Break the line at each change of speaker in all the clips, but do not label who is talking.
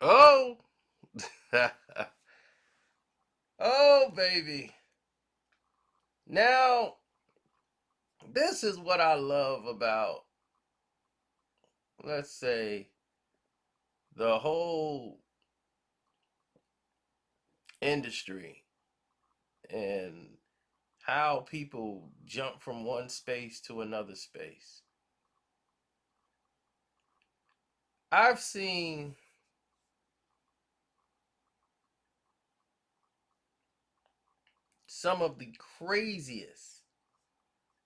Oh, oh, baby. Now, this is what I love about, let's say, the whole industry and how people jump from one space to another space. I've seen some of the craziest,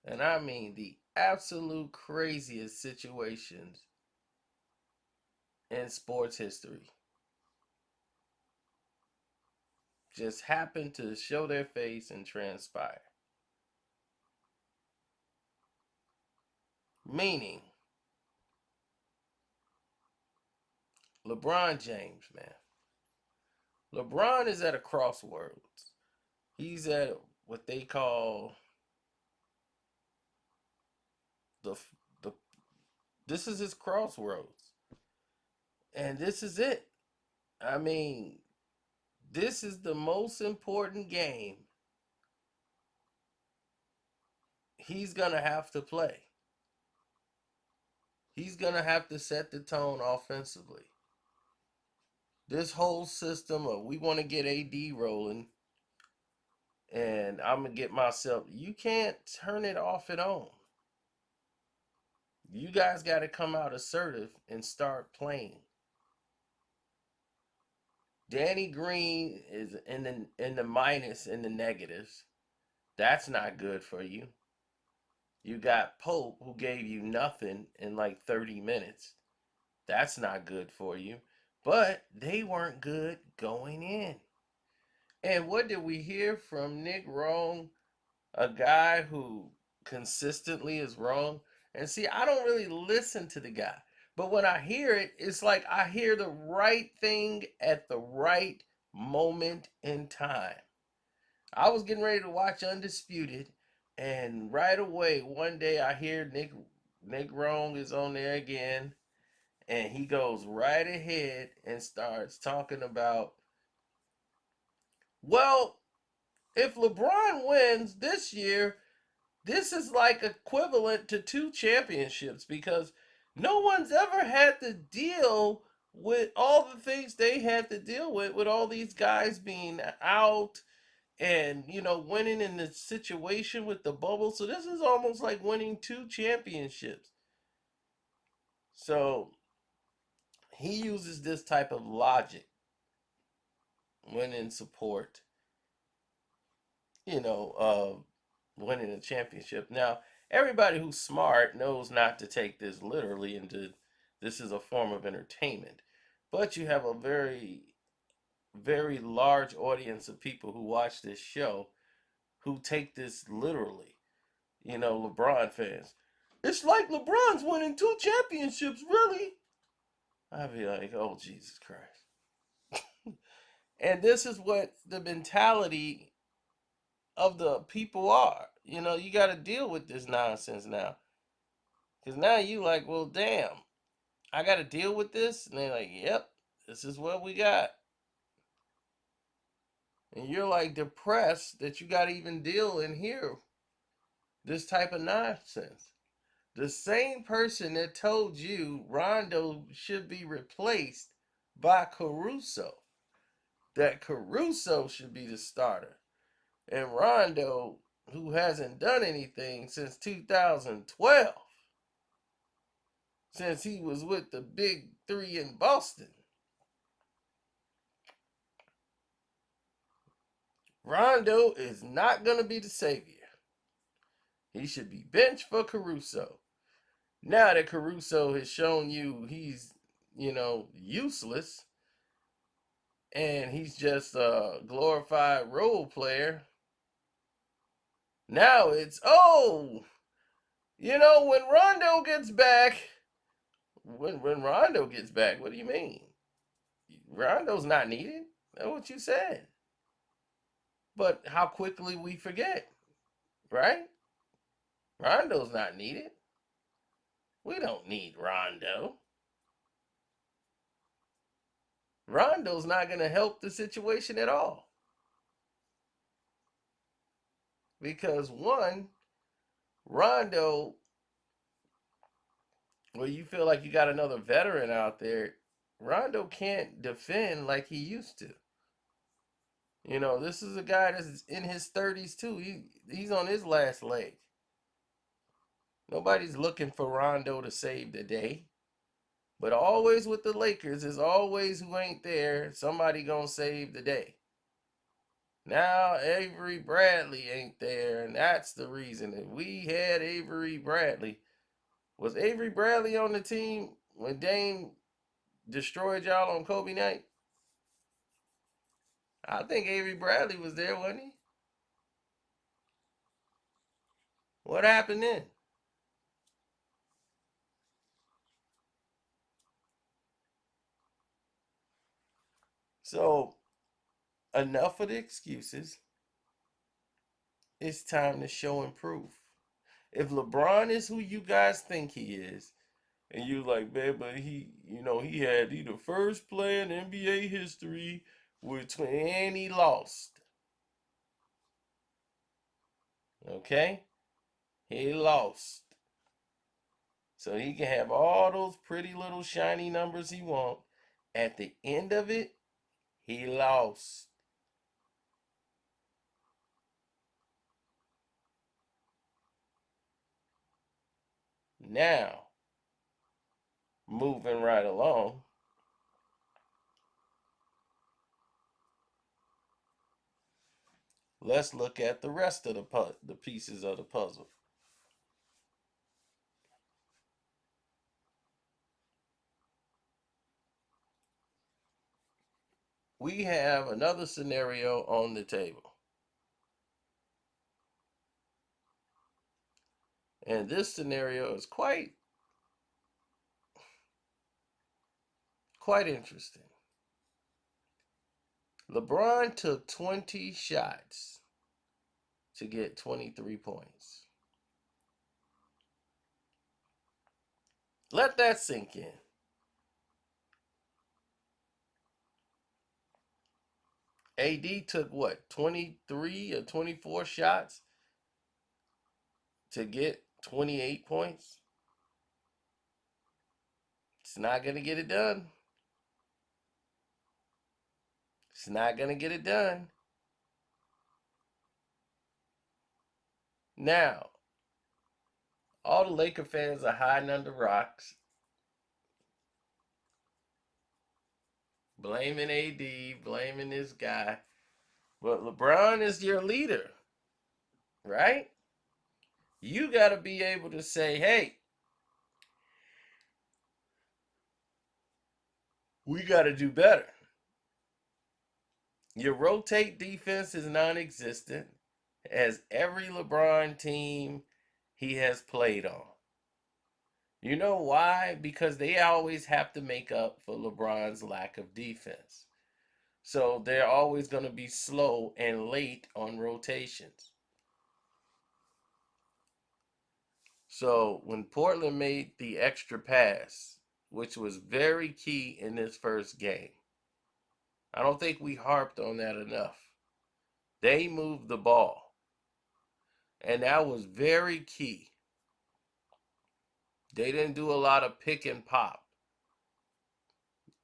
and I mean the absolute craziest situations in sports history just happen to show their face and transpire. Meaning, LeBron James, man. LeBron is at a crossroads. He's at what they call the the. This is his crossroads, and this is it. I mean, this is the most important game he's gonna have to play. He's gonna have to set the tone offensively. This whole system of we want to get AD rolling, and I'm gonna get myself. You can't turn it off and on. You guys got to come out assertive and start playing. Danny Green is in the minus in the negatives. That's not good for you. You got Pope who gave you nothing in like 30 minutes. That's not good for you. But they weren't good going in. And what did we hear from Nick Wrong? A guy who consistently is wrong. And see, I don't really listen to the guy. But when I hear it, it's like I hear the right thing at the right moment in time. I was getting ready to watch Undisputed, and right away, one day I hear Nick Wrong is on there again, and he goes right ahead and starts talking about, well, if LeBron wins this year, this is like equivalent to two championships because no one's ever had to deal with all the things they had to deal with all these guys being out and winning in the situation with the bubble. So this is almost like winning two championships. So he uses this type of logic when in support, of winning a championship. Now, everybody who's smart knows not to take this literally into this is a form of entertainment. But you have a very, very large audience of people who watch this show who take this literally. LeBron fans. It's like LeBron's winning two championships, really? I'd be like, oh, Jesus Christ. And this is what the mentality of the people are. You got to deal with this nonsense now. Because now you like, well, damn, I got to deal with this? And they're like, yep, this is what we got. And you're like depressed that you got to even deal and hear this type of nonsense. The same person that told you Rondo should be replaced by Caruso, that Caruso should be the starter. And Rondo, who hasn't done anything since 2012, since he was with the big three in Boston. Rondo is not going to be the savior. He should be benched for Caruso. Now that Caruso has shown you he's, useless and he's just a glorified role player, now it's, oh, when Rondo gets back, when Rondo gets back, what do you mean? Rondo's not needed. That's what you said. But how quickly we forget, right? Rondo's not needed. We don't need Rondo. Rondo's not going to help the situation at all. Because one, Rondo, well, you feel like you got another veteran out there. Rondo can't defend like he used to. You know, this is a guy that's in his 30s too. He's on his last leg. Nobody's looking for Rondo to save the day. But always with the Lakers is always who ain't there, somebody gonna save the day. Now Avery Bradley ain't there, and that's the reason. If we had Avery Bradley, was Avery Bradley on the team when Dame destroyed y'all on Kobe night? I think Avery Bradley was there, wasn't he? What happened then? So enough of the excuses. It's time to show and prove. If LeBron is who you guys think he is, and you like, man, but he the first player in NBA history with and he lost. Okay? He lost. So he can have all those pretty little shiny numbers he want. At the end of it, he lost. Now, moving right along, let's look at the rest of the pieces of the puzzle. We have another scenario on the table. And this scenario is quite interesting. LeBron took 20 shots to get 23 points. Let that sink in. AD took what, 23 or 24 shots to get 28 points? It's not going to get it done. It's not going to get it done. Now, all the Laker fans are hiding under rocks, blaming AD, blaming this guy. But LeBron is your leader, right? You got to be able to say, hey, we got to do better. Your rotate defense is non existent, as every LeBron team he has played on. You know why? Because they always have to make up for LeBron's lack of defense. So they're always going to be slow and late on rotations. So when Portland made the extra pass, which was very key in this first game, I don't think we harped on that enough. They moved the ball, and that was very key. They didn't do a lot of pick and pop.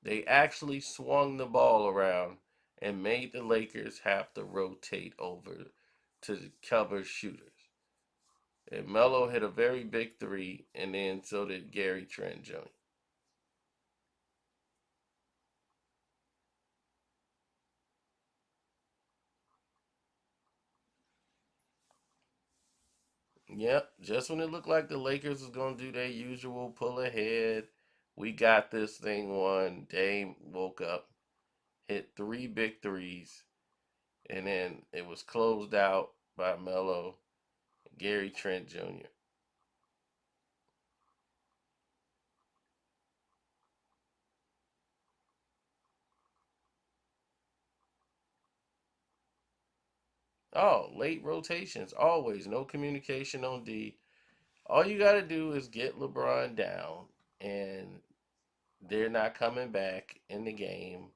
They actually swung the ball around and made the Lakers have to rotate over to cover shooters. And Melo hit a very big three, and then so did Gary Trent Jr. Yep, just when it looked like the Lakers was gonna do their usual pull ahead, we got this thing won. Dame woke up, hit three big threes, and then it was closed out by Melo, Gary Trent Jr. Oh, late rotations, always no communication on D. All you got to do is get LeBron down, and they're not coming back in the game.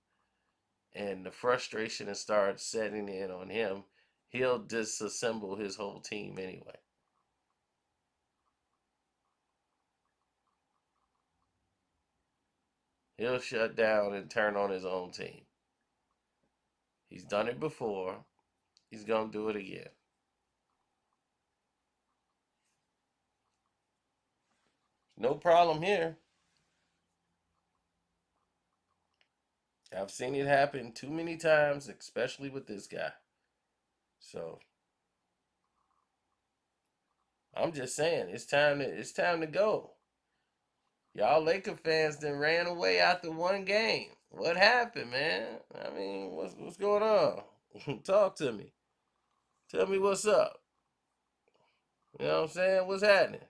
and the frustration starts setting in on him, he'll disassemble his whole team anyway. He'll shut down and turn on his own team. He's done it before. He's going to do it again. No problem here. I've seen it happen too many times, especially with this guy. So I'm just saying, it's time to go. Y'all Laker fans then ran away after one game. What happened, man? I mean, what's going on? Talk to me. Tell me what's up. You know what I'm saying? What's happening?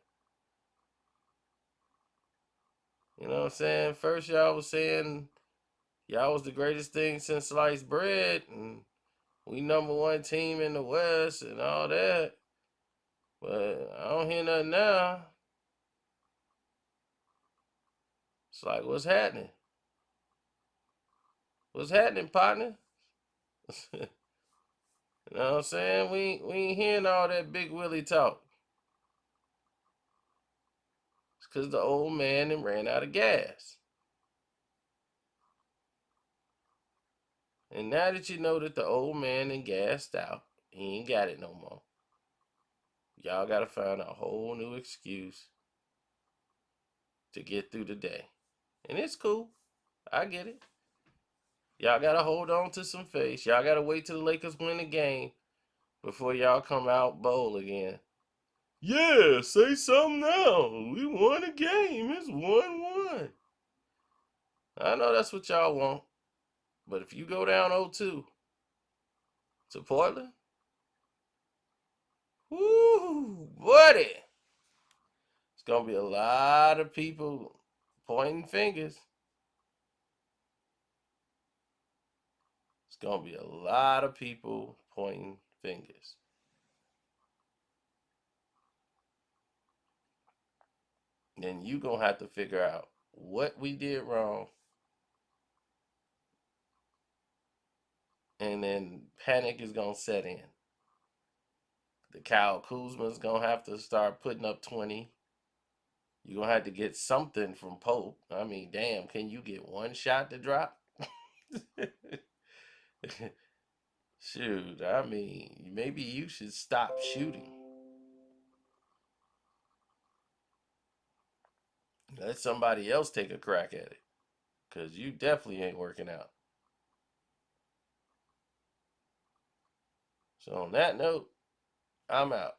You know what I'm saying? First y'all was saying y'all was the greatest thing since sliced bread, and we number one team in the West and all that. But I don't hear nothing now. It's like, what's happening? What's happening, partner? You know what I'm saying? We ain't hearing all that big Willie talk. It's because the old man then ran out of gas. And now that you know that the old man then gassed out, he ain't got it no more. Y'all gotta find a whole new excuse to get through the day. And it's cool. I get it. Y'all gotta hold on to some face. Y'all gotta wait till the Lakers win the game before y'all come out bold again. Yeah, say something now. We won a game. It's 1-1. I know that's what y'all want. But if you go down 0-2 to Portland, whoo, buddy, it's going to be a lot of people pointing fingers. It's going to be a lot of people pointing fingers. Then you going to have to figure out what we did wrong. And then panic is going to set in. The Kyle Kuzma's going to have to start putting up 20. You're going to have to get something from Pope. I mean, damn, can you get one shot to drop? Shoot, I mean, maybe you should stop shooting. Let somebody else take a crack at it. Because you definitely ain't working out. So, on that note, I'm out.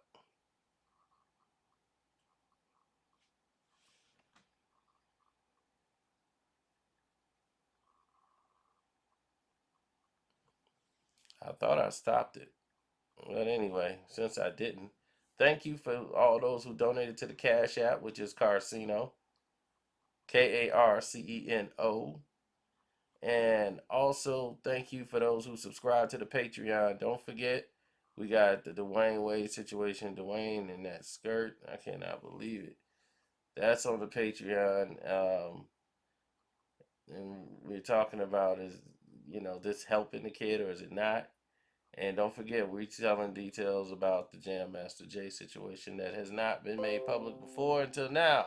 I thought I stopped it. But anyway, since I didn't, thank you for all those who donated to the Cash App, which is Carcino. Carceno. And also, thank you for those who subscribe to the Patreon. Don't forget, we got the Dwayne Wade situation. Dwayne in that skirt. I cannot believe it. That's on the Patreon. And we're talking about this helping the kid or is it not? And don't forget, we're telling details about the Jam Master Jay situation that has not been made public before until now.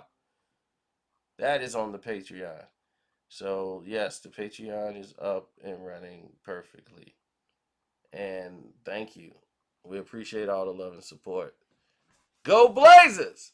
That is on the Patreon. So, yes, the Patreon is up and running perfectly. And thank you. We appreciate all the love and support. Go Blazers!